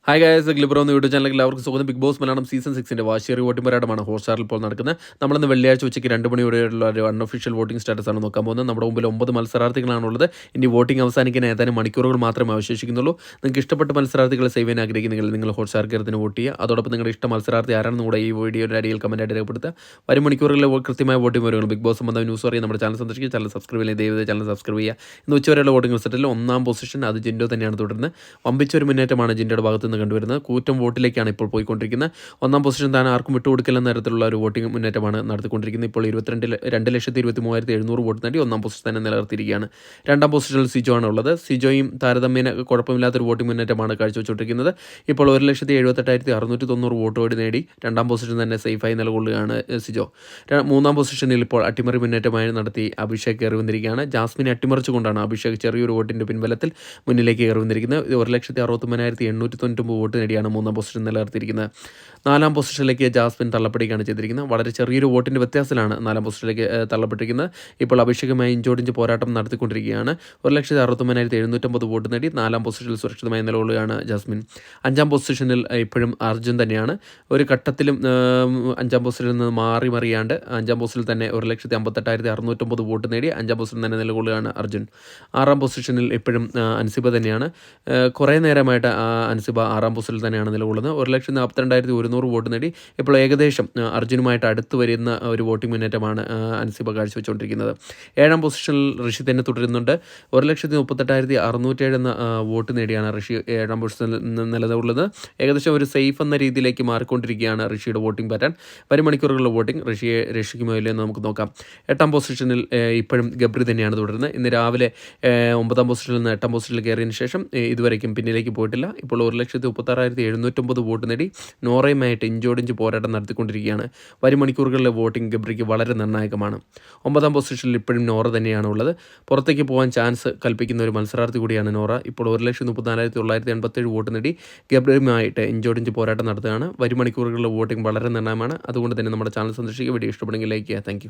Hi guys, ഗ്ലിബറോ എന്ന YouTube ചാനലിൽ എല്ലാവർക്കും സ്വാഗതം. ബിഗ് ബോസ് മലയാളം സീസൺ 6 വാശിയേറിയ വോട്ടിംഗ് പോരാട്ടമാണ് ഹോട്ട്സ്റ്റാറിൽ ഇപ്പോൾ നടക്കുന്നത്. നമ്മളിന്ന് വെള്ളിയാഴ്ച ഉച്ചയ്ക്ക് 2 മണിയോടെയുള്ള ഒരു അൺഒഫീഷ്യൽ വോട്ടിംഗ് സ്റ്റാറ്റസ് ആണ് നോക്കാൻ പോകുന്നത്. നമ്മുടെ മുമ്പിൽ 9 മത്സരാർത്ഥികളാണുള്ളത്. ഇനി വോട്ടിംഗ് അവസാനിക്കാൻ ഏതാനും മണിക്കൂറുകൾ മാത്രമേ അവശേഷിക്കുന്നുള്ളൂ. നിങ്ങൾക്ക് ഇഷ്ടപ്പെട്ട മത്സരാർത്ഥികളെ സേവ് ചെയ്യാൻ ആഗ്രഹിക്കുന്നെങ്കിൽ നിങ്ങൾ ഹോട്ട്സ്റ്റാർ കയറത്തിന് വോട്ട് ചെയ്യുക. അതോടൊപ്പം നിങ്ങളുടെ ഇഷ്ട മത്സരാർത്ഥി ആരാണെന്ന് കൂടെ ഈ വീഡിയോയുടെ അടിയിൽ കമൻറ്റായിട്ട് രേഖപ്പെടുത്തുക. വരും മണിക്കൂറുകളിലെ കൃത്യമായ വോട്ടിംഗ് വിവരങ്ങൾ ബിഗ് ബോസ് സംബന്ധമായ ന്യൂസ് അറിയാൻ നമ്മുടെ ചാനൽ സന്ദർശിക്കുക. ചാനൽ സബ്സ്ക്രൈബ് ചെയ്യാൻ ദയവായി ചാനൽ സബ്സ്ക്രൈബ് ചെയ്യുക. ഇന്ന് ഉച്ചവരെയുള്ള വോട്ടിംഗ് റിസൾട്ടിൽ 1ാം പൊസിഷൻ അത് ജിൻഡോ തന്നെയാണ് തുടരുന്നത്. വമ്പിച്ചൊരു മുന്നേറ്റമാണ് ജിൻഡോയുടെ ഭാഗത്ത് നിന്ന് കണ്ടുവരുന്നത്. കൂറ്റം വോട്ടിലേക്കാണ് ഇപ്പോൾ പോയിക്കൊണ്ടിരിക്കുന്നത്. 1ാം പൊസിഷൻ താൻ ആർക്കും വിട്ടുകൊടുക്കില്ലെന്ന തരത്തിലുള്ള ഒരു വോട്ടിംഗ് മുന്നേറ്റമാണ് നടത്തിക്കൊണ്ടിരിക്കുന്നത്. ഇപ്പോൾ 2,23,700 വോട്ട് നേടി 1ാം പൊസിഷൻ തന്നെ നിലനിർത്തിയിരിക്കുകയാണ്. 2ാം പൊസിഷനിൽ സിജോ ആണ് ഉള്ളത്. സിജോയും താരതമ്യേന കുഴപ്പമില്ലാത്തൊരു വോട്ടിംഗ് മുന്നേറ്റമാണ് കാഴ്ചവെച്ചുകൊണ്ടിരിക്കുന്നത്. ഇപ്പോൾ 1,78,690 വോട്ടോട് നേടി 2ാം പൊസിഷൻ തന്നെ സേഫായി നിലകൊള്ളുകയാണ് സിജോ. 3ാം പൊസിഷനിൽ ഇപ്പോൾ അട്ടിമറി മുന്നേറ്റമായി നടത്തി അഭിഷേക് കയറി വന്നിരിക്കുകയാണ്. ജാസ്മിനെ അട്ടിമറിച്ചുകൊണ്ടാണ് അഭിഷേക് ചെറിയൊരു വോട്ടിൻ്റെ പിൻബലത്തിൽ മുന്നിലേക്ക് കയറി വന്നിരിക്കുന്നത്. 1,63,899 വോട്ട് നേടിയാണ് 3ാം പൊസിഷൻ നിലനിർത്തിയിരിക്കുന്നത്. 4ാം പൊസിഷനിലേക്ക് ജാസ്മിൻ തള്ളപ്പെടുകയാണ് ചെയ്തിരിക്കുന്നത്. വളരെ ചെറിയൊരു വോട്ടിൻ്റെ വ്യത്യാസത്തിലാണ് 4ാം പൊസിഷനിലേക്ക് തള്ളപ്പെട്ടിരിക്കുന്നത്. ഇപ്പോൾ അഭിഷേകുമായി ഇഞ്ചോടിഞ്ച് പോരാട്ടം നടത്തിക്കൊണ്ടിരിക്കുകയാണ്. 1,69,750 വോട്ട് നേടി 4ാം പൊസിഷനിൽ സുരക്ഷിതമായി നിലകൊള്ളുകയാണ് ജാസ്മിൻ. 5ാം പൊസിഷനിൽ ഇപ്പോഴും അർജുൻ തന്നെയാണ്. ഒരു ഘട്ടത്തിലും 5ാം പൊസിഷനിൽ നിന്ന് മറിയാണ്ട് 5ാം പൊസിഷനിൽ തന്നെ 1,58,650 വോട്ട് നേടി 5ാം പൊസിഷനിൽ തന്നെ നിലകൊള്ളുകയാണ് അർജുൻ. 6ാം പൊസിഷനിൽ ഇപ്പോഴും അൻസിബ തന്നെയാണ്. കുറേ നേരമായിട്ട് അൻസിബ 6ാം പൊസിഷനിൽ തന്നെയാണ് നിലകൊള്ളുന്നത്. 1,42,100 വോട്ട് നേടി ഇപ്പോൾ ഏകദേശം അർജുനുമായിട്ട് അടുത്ത് വരുന്ന ഒരു വോട്ടിംഗ് മുന്നേറ്റമാണ് അൻസിബ കാഴ്ചവെച്ചുകൊണ്ടിരിക്കുന്നത്. 7ാം പൊസിഷനിൽ ഋഷി തന്നെ തുടരുന്നുണ്ട്. 1,38,607 എന്ന വോട്ട് നേടിയാണ് ഋഷി 7ാം പൊസിഷനിൽ നിലകൊള്ളുന്നത്. ഏകദേശം ഒരു സേഫ് എന്ന രീതിയിലേക്ക് മാറിക്കൊണ്ടിരിക്കുകയാണ് ഋഷിയുടെ വോട്ടിംഗ് പാറ്റേൺ. വരും മണിക്കൂറുകളിലെ വോട്ടിംഗ് ഋഷിയെ രക്ഷിക്കുമോ ഇല്ലയോ എന്ന് നമുക്ക് നോക്കാം. 8ാം പൊസിഷനിൽ ഇപ്പോഴും ഗബ്രി തന്നെയാണ് തുടരുന്നത്. ഇന്ന് രാവിലെ 9ാം പൊസിഷനിൽ നിന്ന് 8ാം പൊസിഷനിൽ കയറിയതിന് ശേഷം ഇതുവരെയും പിന്നിലേക്ക് പോയിട്ടില്ല. ഇപ്പോൾ 1,36,750 വോട്ട് നേടി നോറയുമായിട്ട് ഇഞ്ചോടിഞ്ച് പോരാട്ടം നടത്തിക്കൊണ്ടിരിക്കുകയാണ്. വരും മണിക്കൂറുകളിലെ വോട്ടിംഗ് ഗബ്രിക്ക് വളരെ നിർണായകമാണ്. 9ാം പൊസിഷനിൽ ഇപ്പോഴും നോറ തന്നെയാണ് ഉള്ളത്. പുറത്തേക്ക് പോകാൻ ചാൻസ് കൽപ്പിക്കുന്ന ഒരു മത്സരാർത്ഥി കൂടിയാണ് നോറ. ഇപ്പോൾ 1,34,987 വോട്ട് നേടി ഗബ്രിയുമായിട്ട് ഇഞ്ചോടിഞ്ച് പോരാട്ടം നടത്തുകയാണ്. വരും മണിക്കൂറുകളിലെ വോട്ടിംഗ് വളരെ നിർണായകമാണ്. അതുകൊണ്ട് തന്നെ നമ്മുടെ ചാനൽ സന്ദർശിക്കുക. വീഡിയോ ഇഷ്ടപ്പെടുമെങ്കിൽ ലൈക്ക് ചെയ്യുക. താങ്ക്